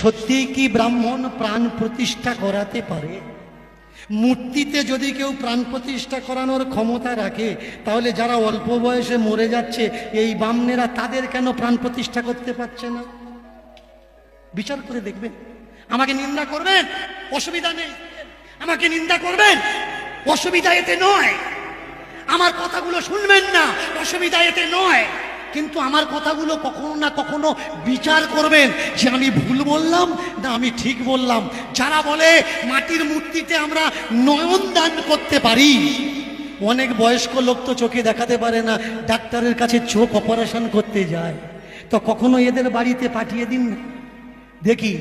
সত্যি কি ব্রাহ্মণ প্রাণ প্রতিষ্ঠা করাতে পারে? মূর্তিতে যদি কেউ প্রাণ প্রতিষ্ঠা করানোর ক্ষমতা রাখে, তাহলে যারা অল্প বয়সে মরে যাচ্ছে এই বামনেরা, তাদের কেন প্রাণ প্রতিষ্ঠা করতে পারছে না? বিচার করে দেখবেন। আমাকে নিন্দা করবেন, অসুবিধা নেই। আমাকে নিন্দা করবেন, অসুবিধা এতে নয়। আমার কথাগুলো শুনবেন না, অসুবিধা এতে নয়। কিন্তু আমার কথাগুলো কখনো না কখনো বিচার করবেন যে আমি ভুল বললাম না আমি ঠিক বললাম। যারা বলে মাটির মূর্তিতে আমরা নয়ন দান করতে পারি, অনেক বয়স্ক লোক তো চোখে দেখাতে পারে না, ডাক্তারের কাছে চোখ অপারেশন করতে যায়, তো কখনো এদের বাড়িতে পাঠিয়ে দিন না, দেখি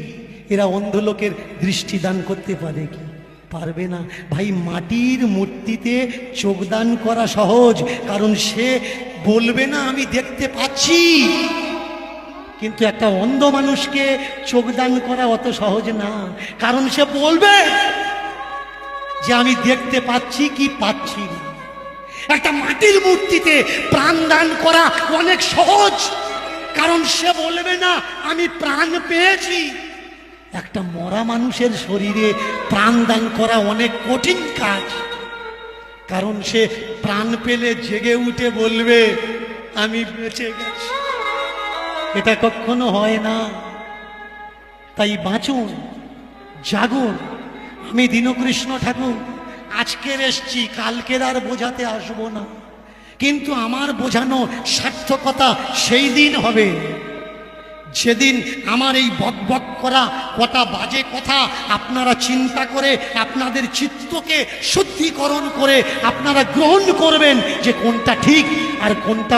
এরা অন্ধ লোকের দৃষ্টি দান করতে পারে কি পারবে না। ভাই, মাটির মূর্তিতে চোখদান করা সহজ, কারণ সে বলবে না আমি দেখতে পাচ্ছি। কিন্তু একটা অন্ধ মানুষকে চোখদান করা অত সহজ না, কারণ সে বলবে যে আমি দেখতে পাচ্ছি কি পাচ্ছি না। একটা মাটির মূর্তিতে প্রাণ দান করা অনেক সহজ, কারণ সে বলবে না আমি প্রাণ পেয়েছি। একটা মরা মানুষের শরীরে প্রাণ দান করা অনেক কঠিন কাজ, কারণ সে প্রাণ পেলে জেগে উঠে বলবে আমি বেঁচে গেছি। এটা কখনো হয় না। তাই বাঁচুন, জাগুন। আমি দীনকৃষ্ণ ঠাকুর আজকের এসছি, কালকের আর বোঝাতে আসবো না, কিন্তু আমার বোঝানো সার্থকতা সেই দিন হবে যেদিন আমার এই বকবক করা কটা বাজে কথা আপনারা চিন্তা করে আপনাদের চিত্তকে শুদ্ধিকরণ করে আপনারা গ্রহণ করবেন যে কোনটা ঠিক আর কোনটা